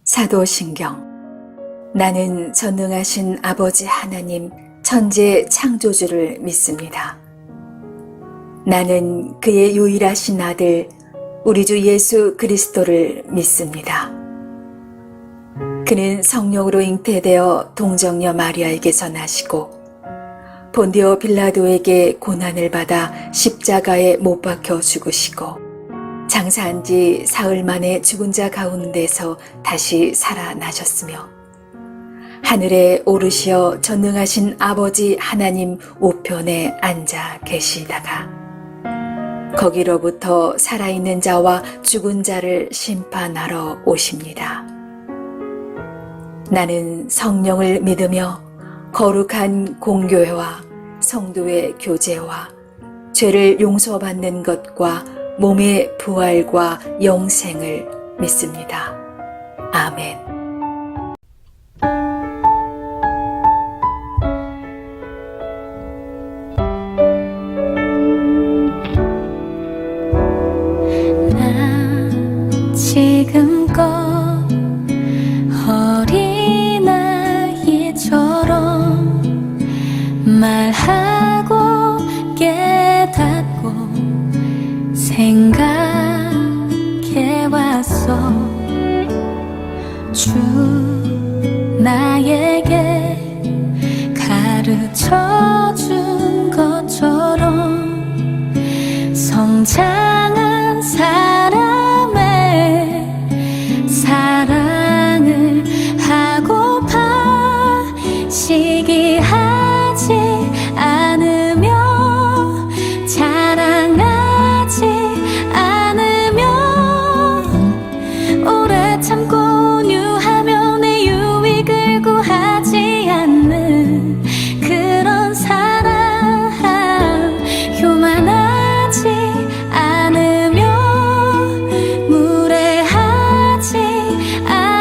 사도신경. 나는 전능하신 아버지 하나님 천재 창조주를 믿습니다. 나는 그의 유일하신 아들 우리 주 예수 그리스도를 믿습니다. 그는 성령으로 잉태되어 동정녀 마리아에게서 나시고 본디오 빌라도에게 고난을 받아 십자가에 못 박혀 죽으시고 장사한 지 사흘 만에 죽은 자 가운데서 다시 살아나셨으며 하늘에 오르시어 전능하신 아버지 하나님 우편에 앉아 계시다가 거기로부터 살아있는 자와 죽은 자를 심판하러 오십니다. 나는 성령을 믿으며 거룩한 공교회와 성도의 교제와 죄를 용서받는 것과 몸의 부활과 영생을 믿습니다. 아멘. 나 지금껏 어린아이처럼 말하고 깨닫고 생각해왔어. 주 나에게 가르쳐준 것처럼 성장한 사람의 사랑을 하고파 시기하지 않으며 자랑하지 않으면 오래 참고 유하며 내 유익을 구하지 않는 그런 사랑 교만하지 않으며 무례하지 않으며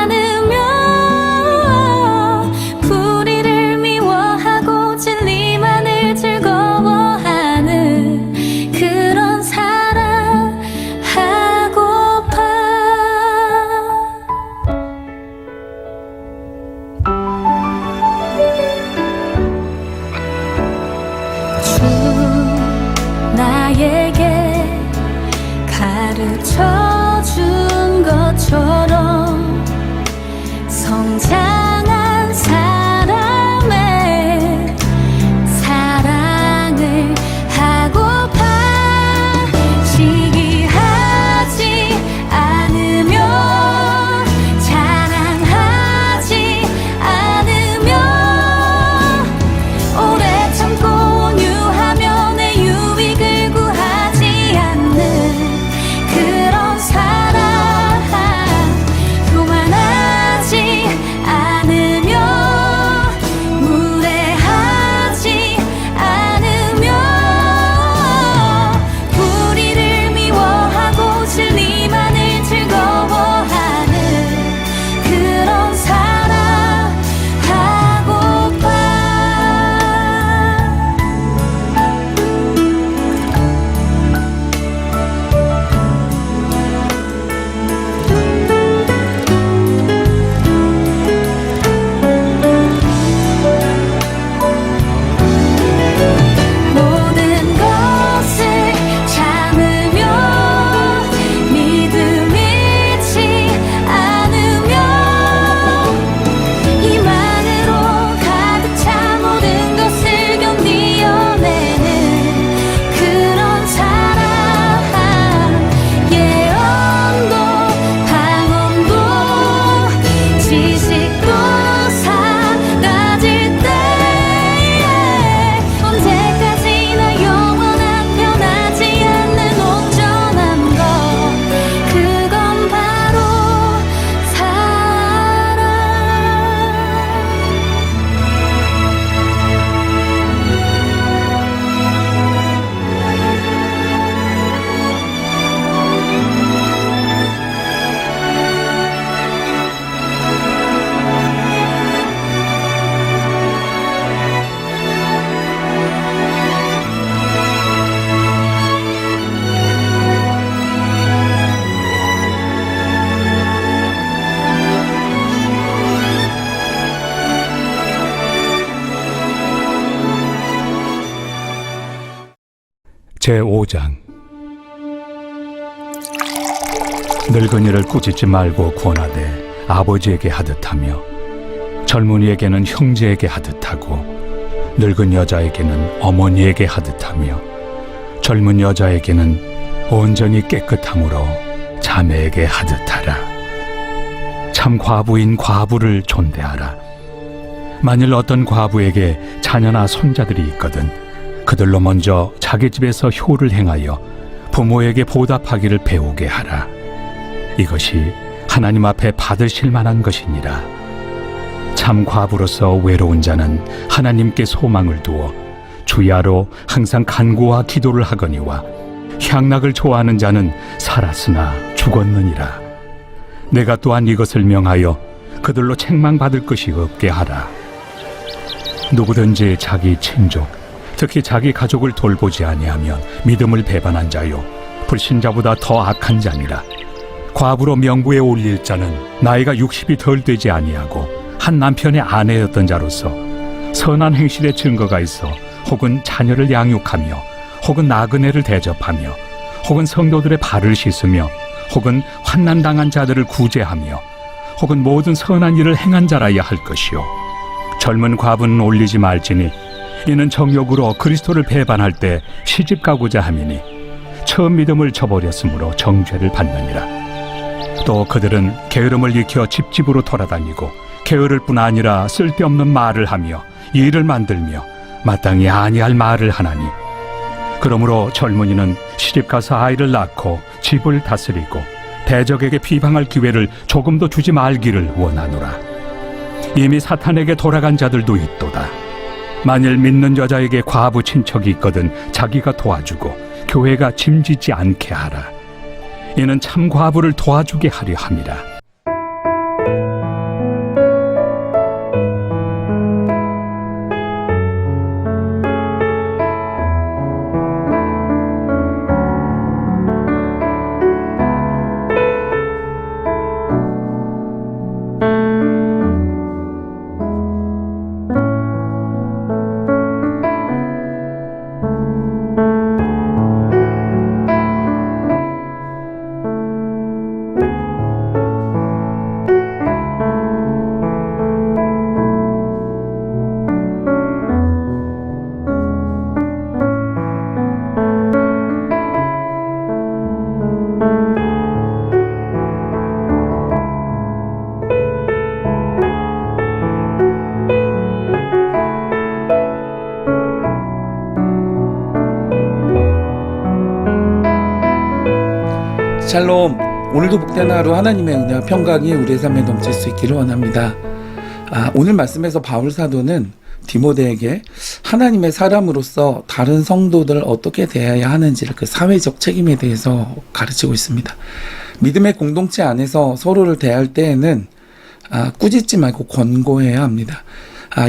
제5장. 늙은이를 꾸짖지 말고 권하되 아버지에게 하듯하며 젊은이에게는 형제에게 하듯하고 늙은 여자에게는 어머니에게 하듯하며 젊은 여자에게는 온전히 깨끗함으로 자매에게 하듯하라. 참 과부인 과부를 존대하라. 만일 어떤 과부에게 자녀나 손자들이 있거든 그들로 먼저 자기 집에서 효를 행하여 부모에게 보답하기를 배우게 하라. 이것이 하나님 앞에 받으실 만한 것이니라. 참 과부로서 외로운 자는 하나님께 소망을 두어 주야로 항상 간구와 기도를 하거니와 향락을 좋아하는 자는 살았으나 죽었느니라. 내가 또한 이것을 명하여 그들로 책망받을 것이 없게 하라. 누구든지 자기 친족, 특히 자기 가족을 돌보지 아니하면 믿음을 배반한 자요 불신자보다 더 악한 자니라. 과부로 명부에 올릴 자는 나이가 60이 덜 되지 아니하고 한 남편의 아내였던 자로서 선한 행실의 증거가 있어 혹은 자녀를 양육하며 혹은 나그네를 대접하며 혹은 성도들의 발을 씻으며 혹은 환난당한 자들을 구제하며 혹은 모든 선한 일을 행한 자라야 할 것이요 젊은 과부는 올리지 말지니 이는 정욕으로 그리스도를 배반할 때 시집 가고자 함이니 처음 믿음을 저버렸으므로 정죄를 받느니라. 또 그들은 게으름을 익혀 집집으로 돌아다니고 게으를 뿐 아니라 쓸데없는 말을 하며 일을 만들며 마땅히 아니할 말을 하나니 그러므로 젊은이는 시집가서 아이를 낳고 집을 다스리고 대적에게 비방할 기회를 조금도 주지 말기를 원하노라. 이미 사탄에게 돌아간 자들도 있도다. 만일 믿는 여자에게 과부 친척이 있거든 자기가 도와주고 교회가 짐지지 않게 하라. 이는 참 과부를 도와주게 하려 함이라. 샬롬. 오늘도 복된 하루 하나님의 은혜와 평강이 우리의 삶에 넘칠 수 있기를 원합니다. 오늘 말씀에서 바울 사도는 디모데에게 하나님의 사람으로서 다른 성도들을 어떻게 대해야 하는지를 그 사회적 책임에 대해서 가르치고 있습니다. 믿음의 공동체 안에서 서로를 대할 때에는 꾸짖지 말고 권고해야 합니다.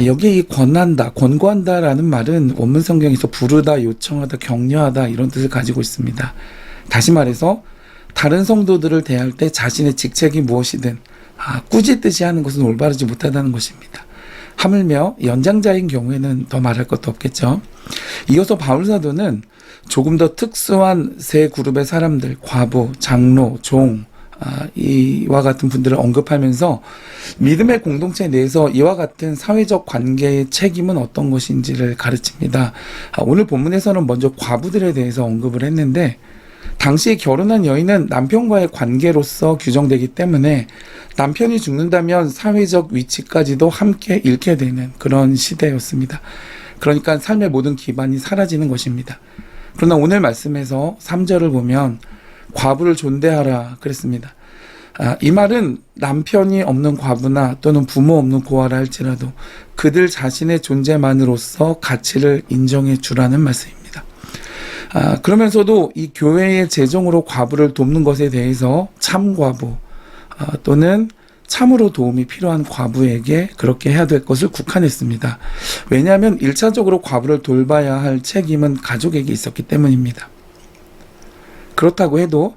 여기 이 권고한다라는 말은 원문 성경에서 부르다, 요청하다, 격려하다 이런 뜻을 가지고 있습니다. 다시 말해서 다른 성도들을 대할 때 자신의 직책이 무엇이든 꾸짖듯이 하는 것은 올바르지 못하다는 것입니다. 하물며 연장자인 경우에는 더 말할 것도 없겠죠. 이어서 바울 사도는 조금 더 특수한 세 그룹의 사람들, 과부, 장로, 종, 이와 같은 분들을 언급하면서 믿음의 공동체 내에서 이와 같은 사회적 관계의 책임은 어떤 것인지를 가르칩니다. 오늘 본문에서는 먼저 과부들에 대해서 언급을 했는데 당시 결혼한 여인은 남편과의 관계로서 규정되기 때문에 남편이 죽는다면 사회적 위치까지도 함께 잃게 되는 그런 시대였습니다. 그러니까 삶의 모든 기반이 사라지는 것입니다. 그러나 오늘 말씀에서 3절을 보면 과부를 존대하라 그랬습니다. 이 말은 남편이 없는 과부나 또는 부모 없는 고아라 할지라도 그들 자신의 존재만으로서 가치를 인정해 주라는 말씀입니다. 그러면서도 이 교회의 재정으로 과부를 돕는 것에 대해서 참과부 또는 참으로 도움이 필요한 과부에게 그렇게 해야 될 것을 국한했습니다. 왜냐하면 1차적으로 과부를 돌봐야 할 책임은 가족에게 있었기 때문입니다. 그렇다고 해도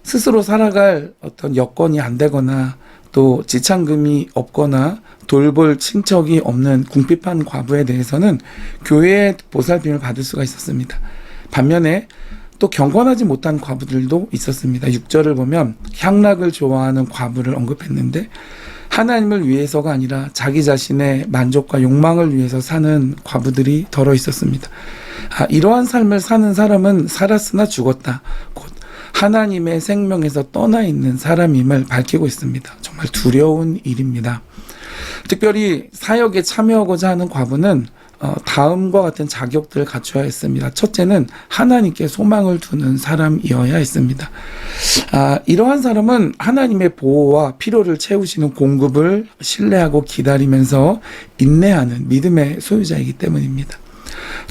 스스로 살아갈 어떤 여건이 안 되거나 또 지참금이 없거나 돌볼 친척이 없는 궁핍한 과부에 대해서는 교회의 보살핌을 받을 수가 있었습니다. 반면에 또 경건하지 못한 과부들도 있었습니다. 6절을 보면 향락을 좋아하는 과부를 언급했는데 하나님을 위해서가 아니라 자기 자신의 만족과 욕망을 위해서 사는 과부들이 더러 있었습니다. 이러한 삶을 사는 사람은 살았으나 죽었다. 곧 하나님의 생명에서 떠나 있는 사람임을 밝히고 있습니다. 정말 두려운 일입니다. 특별히 사역에 참여하고자 하는 과부는 다음과 같은 자격들을 갖춰야 했습니다. 첫째는 하나님께 소망을 두는 사람이어야 했습니다. 이러한 사람은 하나님의 보호와 필요를 채우시는 공급을 신뢰하고 기다리면서 인내하는 믿음의 소유자이기 때문입니다.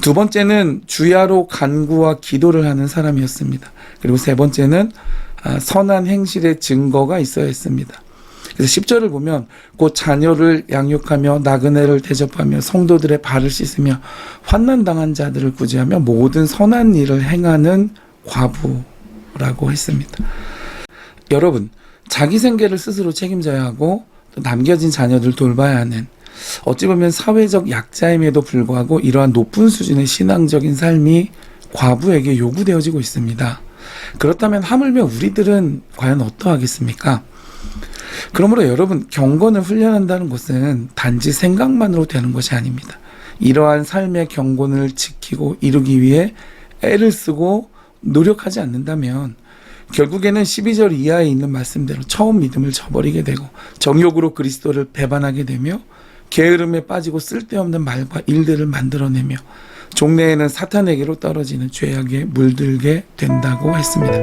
두 번째는 주야로 간구와 기도를 하는 사람이었습니다. 그리고 세 번째는 선한 행실의 증거가 있어야 했습니다. 그래서 10절을 보면 곧 자녀를 양육하며 나그네를 대접하며 성도들의 발을 씻으며 환난당한 자들을 구제하며 모든 선한 일을 행하는 과부라고 했습니다. 여러분, 자기 생계를 스스로 책임져야 하고 또 남겨진 자녀들 돌봐야 하는 어찌 보면 사회적 약자임에도 불구하고 이러한 높은 수준의 신앙적인 삶이 과부에게 요구되어지고 있습니다. 그렇다면 하물며 우리들은 과연 어떠하겠습니까? 그러므로 여러분, 경건을 훈련한다는 것은 단지 생각만으로 되는 것이 아닙니다. 이러한 삶의 경건을 지키고 이루기 위해 애를 쓰고 노력하지 않는다면 결국에는 12절 이하에 있는 말씀대로 처음 믿음을 저버리게 되고 정욕으로 그리스도를 배반하게 되며 게으름에 빠지고 쓸데없는 말과 일들을 만들어내며 종래에는 사탄에게로 떨어지는 죄악에 물들게 된다고 했습니다.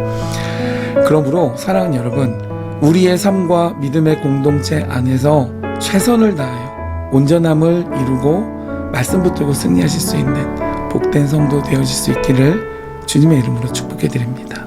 그러므로 사랑하는 여러분, 우리의 삶과 믿음의 공동체 안에서 최선을 다하여 온전함을 이루고 말씀 붙들고 승리하실 수 있는 복된 성도 되어질 수 있기를 주님의 이름으로 축복해 드립니다.